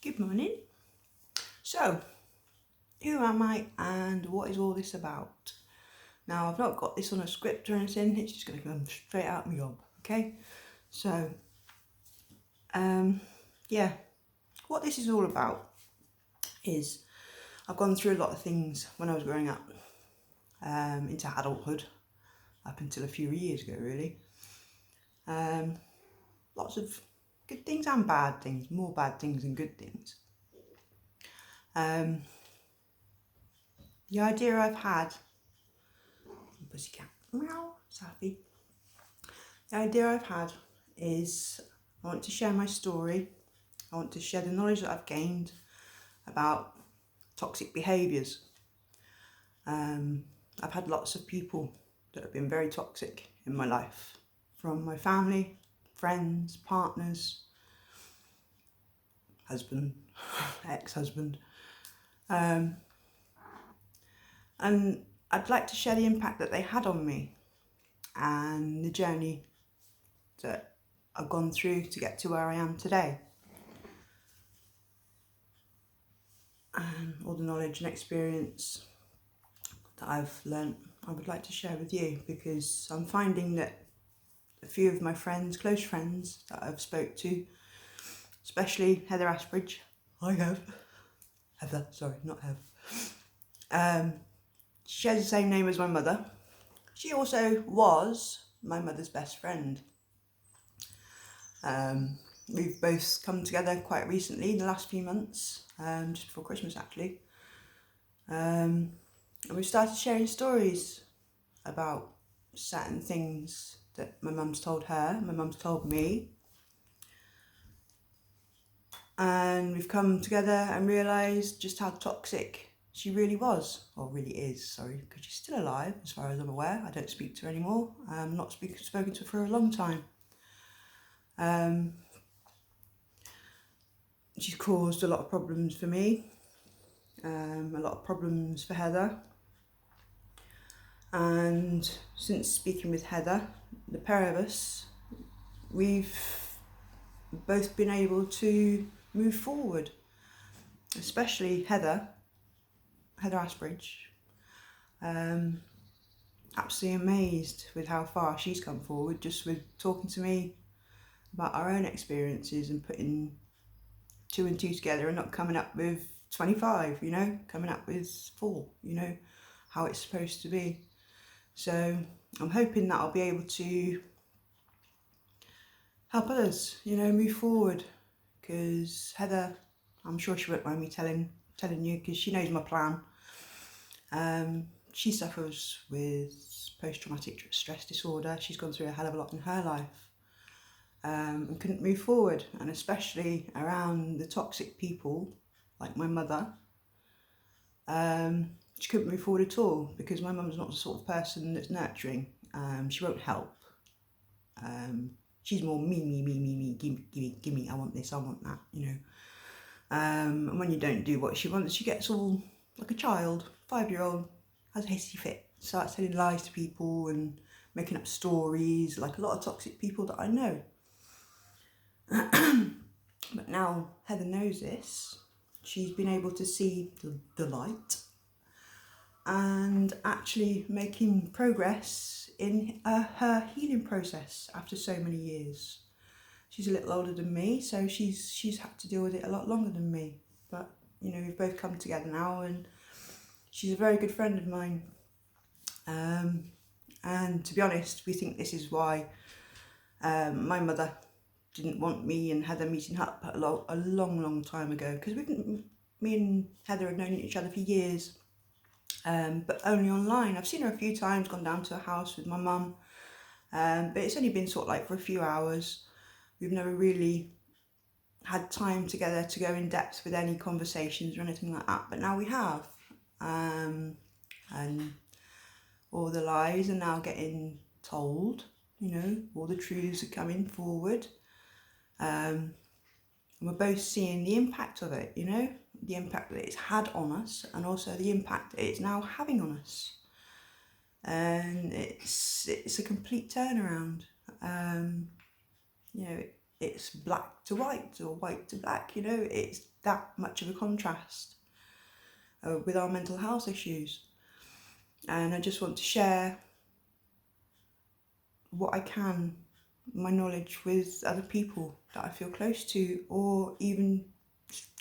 Good morning. So, who am I and what is all this about? Now, I've not got this on a script or anything, it's just going to come straight out of my gob, okay? So, yeah, what this is all about is I've gone through a lot of things when I was growing up, into adulthood, up until a few years ago, really. Lots of good things and bad things, more bad things than good things. The idea I've had, pussycat, meow, Sappy. The idea I've had is I want to share my story. I want to share the knowledge that I've gained about toxic behaviours. I've had lots of people that have been very toxic in my life, from my family, friends, partners, husband, ex-husband. And I'd like to share the impact that they had on me and the journey that I've gone through to get to where I am today. All the knowledge and experience that I've learnt, I would like to share with you, because I'm finding that a few of my friends, close friends that I've spoke to, especially Heather Ashbridge, Heather, sorry, not Hev. She shares the same name as my mother. She also was my mother's best friend. We've both come together quite recently, in the last few months, just before Christmas actually. And we've started sharing stories about certain things that my mum's told her, my mum's told me. And we've come together and realised just how toxic she really was, or really is, sorry, because she's still alive as far as I'm aware. I don't speak to her anymore. I'm not spoken to her for a long time. She's caused a lot of problems for me, a lot of problems for Heather. And since speaking with Heather, the pair of us, we've both been able to move forward, especially Heather Ashbridge. Absolutely amazed with how far she's come forward, just with talking to me about our own experiences and putting 2 and 2 together and not coming up with 25, coming up with 4, how it's supposed to be. So I'm hoping that I'll be able to help others, move forward, because Heather, I'm sure she won't mind me telling you, because she knows my plan. She suffers with post-traumatic stress disorder. She's gone through a hell of a lot in her life, and couldn't move forward, and especially around the toxic people like my mother. She couldn't move forward at all, because my mum's not the sort of person that's nurturing. She won't help. She's more me, gimme, I want this, I want that, and when you don't do what she wants, she gets all like a child, 5-year-old, has a hissy fit, starts telling lies to people and making up stories, like a lot of toxic people that I know. But now Heather knows this. She's been able to see the light and actually making progress in her healing process after so many years. She's a little older than me, so she's had to deal with it a lot longer than me. But, we've both come together now, and she's a very good friend of mine. And to be honest, we think this is why my mother didn't want me and Heather meeting up a long time ago, because me and Heather had known each other for years, but only online. I've seen her a few times, gone down to her house with my mum, but it's only been sort of like for a few hours. We've never really had time together to go in depth with any conversations or anything like that, but now we have. And all the lies are now getting told, all the truths are coming forward. And we're both seeing the impact of it, the impact that it's had on us, and also the impact that it's now having on us. And it's a complete turnaround. it's black to white or white to black, you know, it's that much of a contrast with our mental health issues. And I just want to share what I can, my knowledge, with other people that I feel close to, or even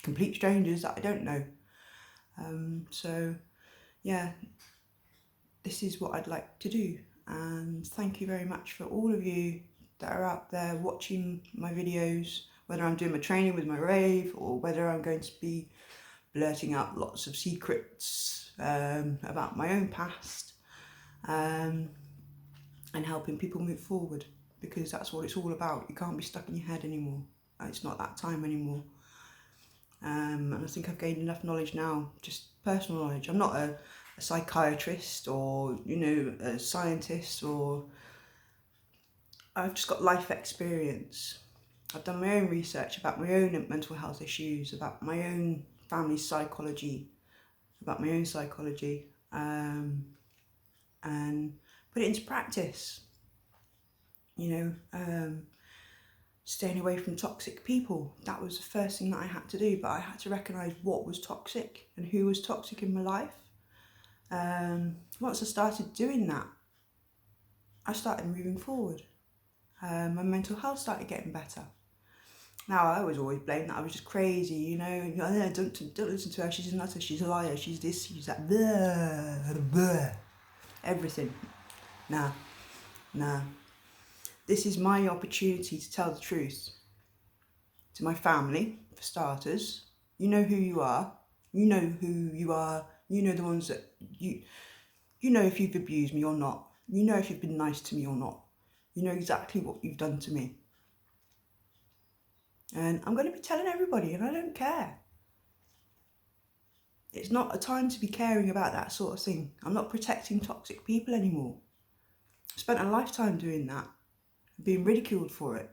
complete strangers that I don't know. So yeah, this is what I'd like to do, and thank you very much for all of you that are out there watching my videos, whether I'm doing my training with my rave or whether I'm going to be blurting out lots of secrets about my own past, and helping people move forward, because that's what it's all about. You can't be stuck in your head anymore. It's not that time anymore. And I think I've gained enough knowledge now, just personal knowledge. I'm not a psychiatrist or, you know, a scientist, or I've just got life experience. I've done my own research about my own mental health issues, about my own family psychology, about my own psychology, and put it into practice. You know, staying away from toxic people. That was the first thing that I had to do, but I had to recognise what was toxic and who was toxic in my life. Once I started doing that, I started moving forward. My mental health started getting better. Now, I was always blamed that I was just crazy, you know, don't listen to her, she's a nutter, she's a liar, she's this, she's that, blah, blah, everything. Nah. This is my opportunity to tell the truth to my family, for starters. You know who you are. You know who you are. You know the ones that you know if you've abused me or not. You know if you've been nice to me or not. You know exactly what you've done to me. And I'm going to be telling everybody, and I don't care. It's not a time to be caring about that sort of thing. I'm not protecting toxic people anymore. I spent a lifetime doing that, being ridiculed for it.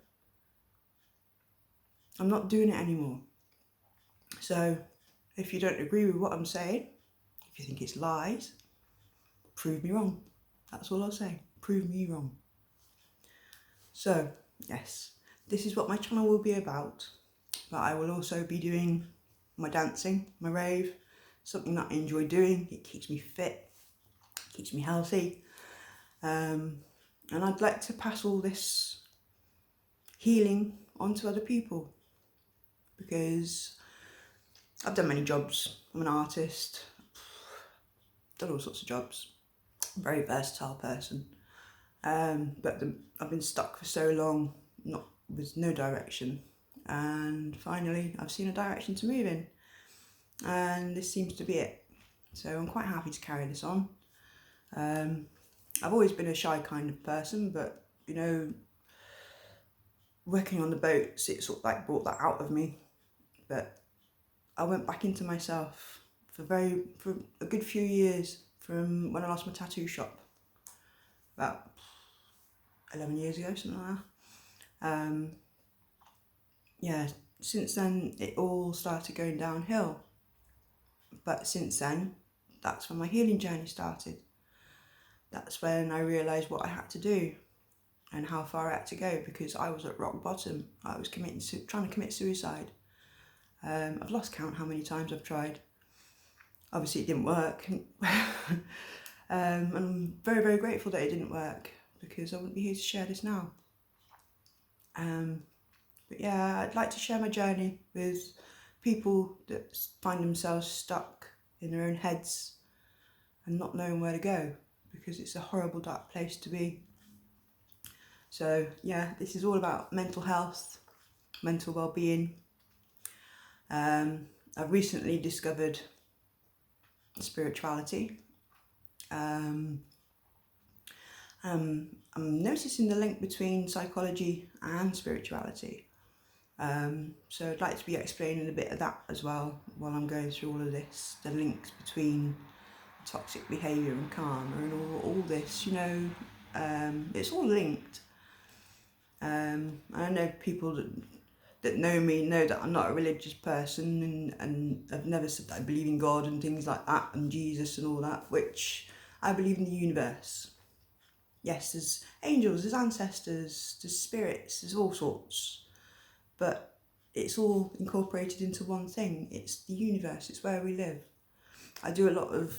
I'm not doing it anymore. So if you don't agree with what I'm saying, if you think it's lies, prove me wrong. That's all I'll say. Prove me wrong. So yes, this is what my channel will be about, but I will also be doing my dancing, my rave, something that I enjoy doing. It keeps me fit, keeps me healthy, and I'd like to pass all this healing on to other people, because I've done many jobs. I'm an artist, done all sorts of jobs, I'm a very versatile person, but I've been stuck for so long, with no direction, and finally I've seen a direction to move in, and this seems to be it. So I'm quite happy to carry this on. I've always been a shy kind of person, but you know, working on the boats, it sort of like brought that out of me. But I went back into myself for a good few years, from when I lost my tattoo shop about 11 years ago, something like that. Yeah, since then it all started going downhill. But since then, that's when my healing journey started. That's when I realised what I had to do and how far I had to go, because I was at rock bottom. I was trying to commit suicide. I've lost count how many times I've tried. Obviously it didn't work. And I'm very, very grateful that it didn't work, because I wouldn't be here to share this now. But yeah, I'd like to share my journey with people that find themselves stuck in their own heads and not knowing where to go, because it's a horrible, dark place to be. So yeah, this is all about mental health, mental well-being. I've recently discovered spirituality. I'm noticing the link between psychology and spirituality. So I'd like to be explaining a bit of that as well while I'm going through all of this, the links between toxic behaviour and karma and all this, you know, it's all linked. And I know people that know me know that I'm not a religious person, and I've never said that I believe in God and things like that, and Jesus and all that, which I believe in the universe. Yes, there's angels, there's ancestors, there's spirits, there's all sorts. but it's all incorporated into one thing. It's the universe, it's where we live. I do a lot of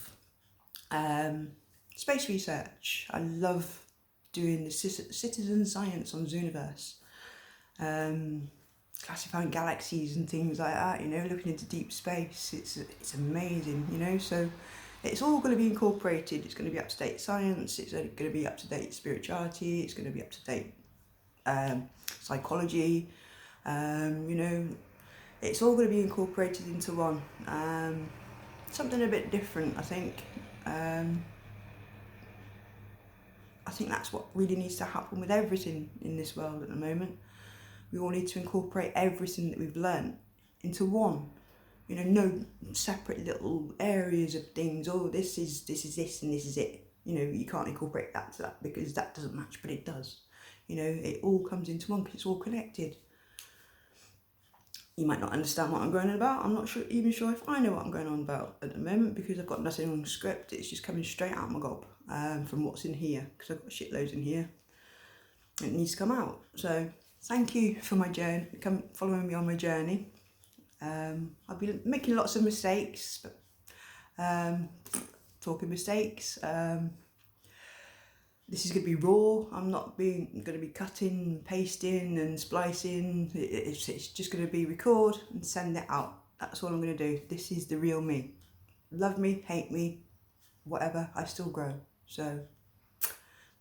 space research. I love doing the citizen science on Zooniverse, classifying galaxies and things like that, you know, looking into deep space. It's amazing, you know, so it's all going to be incorporated. It's going to be up-to-date science, it's going to be up-to-date spirituality, it's going to be up-to-date psychology, you know, it's all going to be incorporated into one. Something a bit different, I think. I think that's what really needs to happen with everything in this world at the moment. We all need to incorporate everything that we've learnt into one. You know, no separate little areas of things. Oh, this is this and this is it. You know, you can't incorporate that to that because that doesn't match, but it does. You know, it all comes into one because it's all connected. You might not understand what I'm going on about. I'm not even sure if I know what I'm going on about at the moment because I've got nothing on script. It's just coming straight out of my gob from what's in here, because I've got shitloads in here. It needs to come out. So thank you for my journey, following me on my journey. I've been making lots of mistakes, but talking mistakes. This is going to be raw. I'm not going to be cutting, pasting and splicing. It's just going to be record and send it out. That's all I'm going to do. This is the real me. Love me, hate me, whatever, I still grow. So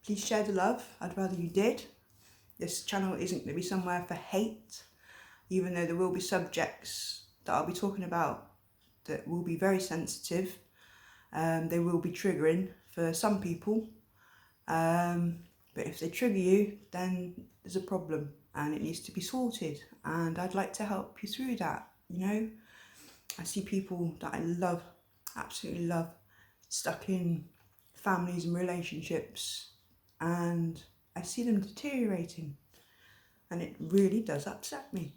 please share the love. I'd rather you did. This channel isn't going to be somewhere for hate, even though there will be subjects that I'll be talking about that will be very sensitive. They will be triggering for some people. But if they trigger you, then there's a problem and it needs to be sorted, and I'd like to help you through that. You know, I see people that I love, absolutely love, stuck in families and relationships, and I see them deteriorating, and it really does upset me.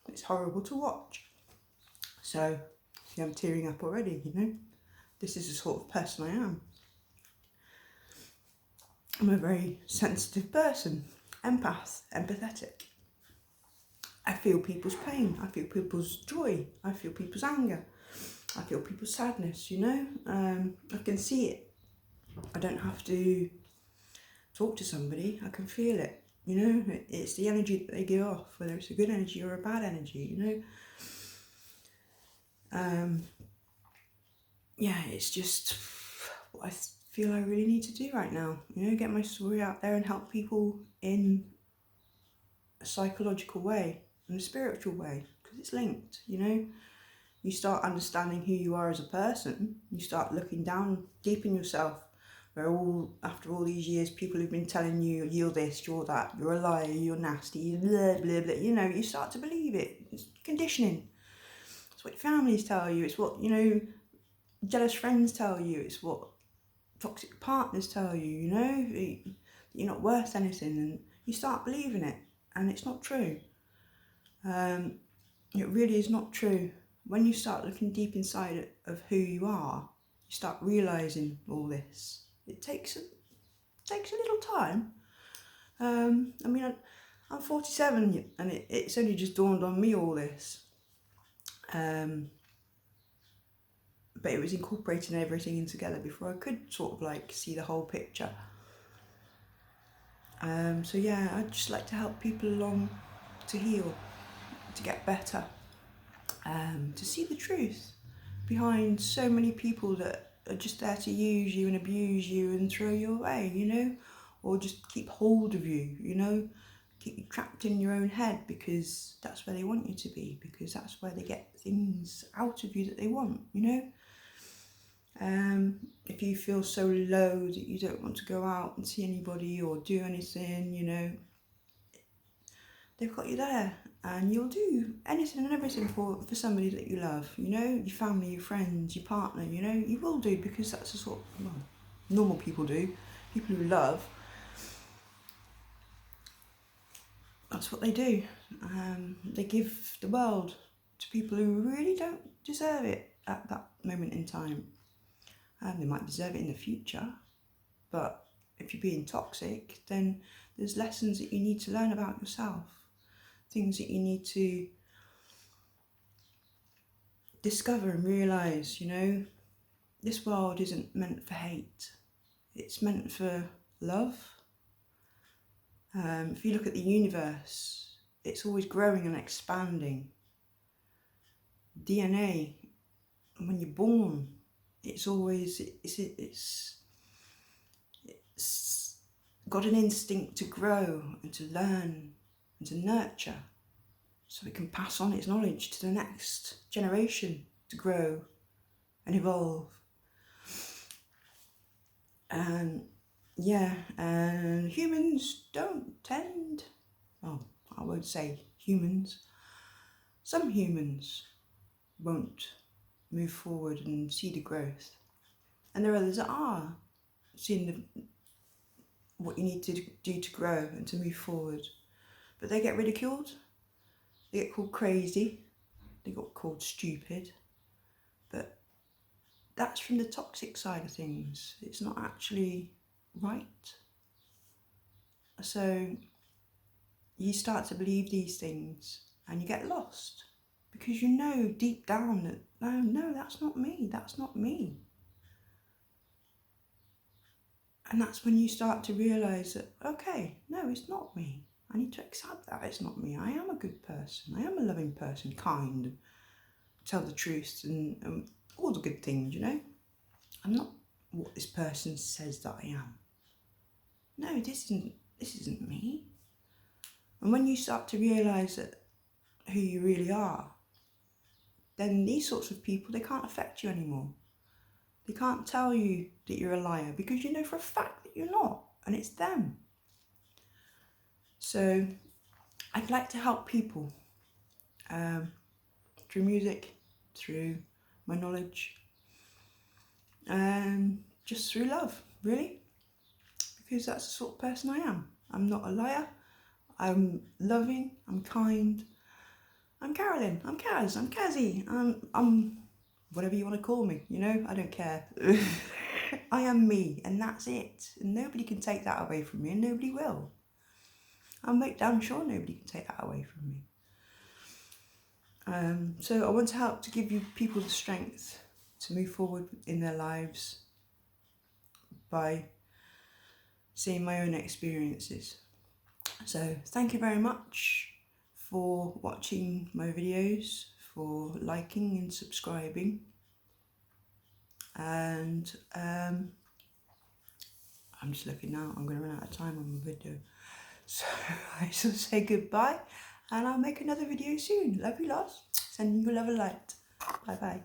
It's horrible to watch. So, see, I'm tearing up already, you know. This is the sort of person I am. I'm a very sensitive person, empathetic. I feel people's pain, I feel people's joy, I feel people's anger, I feel people's sadness, you know. I can see it. I don't have to talk to somebody, I can feel it, you know. It's the energy that they give off, whether it's a good energy or a bad energy, you know. Yeah, it's just what I feel I really need to do right now, you know, get my story out there and help people in a psychological way and a spiritual way, because it's linked, you know. You start understanding who you are as a person, you start looking down deep in yourself, where after all these years people have been telling you you're this, you're that, you're a liar, you're nasty, blah blah blah, you know, you start to believe it. It's conditioning. It's what families tell you, it's what, you know, jealous friends tell you, it's what toxic partners tell you, you know, you're not worth anything, and you start believing it, and it's not true. It really is not true. When you start looking deep inside of who you are, you start realising all this. It takes a little time. I mean, I'm 47 and it's only just dawned on me all this. But it was incorporating everything in together before I could sort of like see the whole picture. So yeah, I'd just like to help people along to heal, to get better, to see the truth behind so many people that are just there to use you and abuse you and throw you away, you know, or just keep hold of you, you know, keep you trapped in your own head because that's where they want you to be, because that's where they get things out of you that they want, you know. If you feel so low that you don't want to go out and see anybody or do anything, you know, they've got you there, and you'll do anything and everything for somebody that you love, you know, your family, your friends, your partner, you know, you will do, because that's the sort of, well, normal people do, people who love, that's what they do. They give the world to people who really don't deserve it at that moment in time. They might deserve it in the future, but if you're being toxic, then there's lessons that you need to learn about yourself. things that you need to discover and realise, you know. This world isn't meant for hate. It's meant for love. If you look at the universe, it's always growing and expanding. DNA, when you're born, it's always, it's got an instinct to grow and to learn and to nurture, so it can pass on its knowledge to the next generation to grow and evolve. And yeah, and humans don't tend, well, I won't say humans, some humans won't move forward and see the growth, and there are others that are seeing what you need to do to grow and to move forward, but they get ridiculed, they get called crazy, they got called stupid, but that's from the toxic side of things. It's not actually right. So you start to believe these things and you get lost, because you know deep down that no, that's not me, that's not me. And that's when you start to realise that, okay, no, it's not me. I need to accept that it's not me. I am a good person. I am a loving person, kind, tell the truth and all the good things, you know. I'm not what this person says that I am. No, this isn't me. And when you start to realise that who you really are, then these sorts of people, they can't affect you anymore. They can't tell you that you're a liar, because you know for a fact that you're not, and it's them. So I'd like to help people through music, through my knowledge, and just through love, really, because that's the sort of person I am. I'm not a liar. I'm loving, I'm kind, I'm Carolyn, I'm Kaz, I'm Kazzy, I'm whatever you want to call me, you know, I don't care. I am me, and that's it. And nobody can take that away from me, and nobody will. I'm damn sure nobody can take that away from me. So I want to help to give you people the strength to move forward in their lives by seeing my own experiences. So thank you very much for watching my videos, for liking and subscribing, and I'm just looking now, I'm going to run out of time on my video, so I shall say goodbye, and I'll make another video soon. Love you lots, sending you love and light. Bye bye.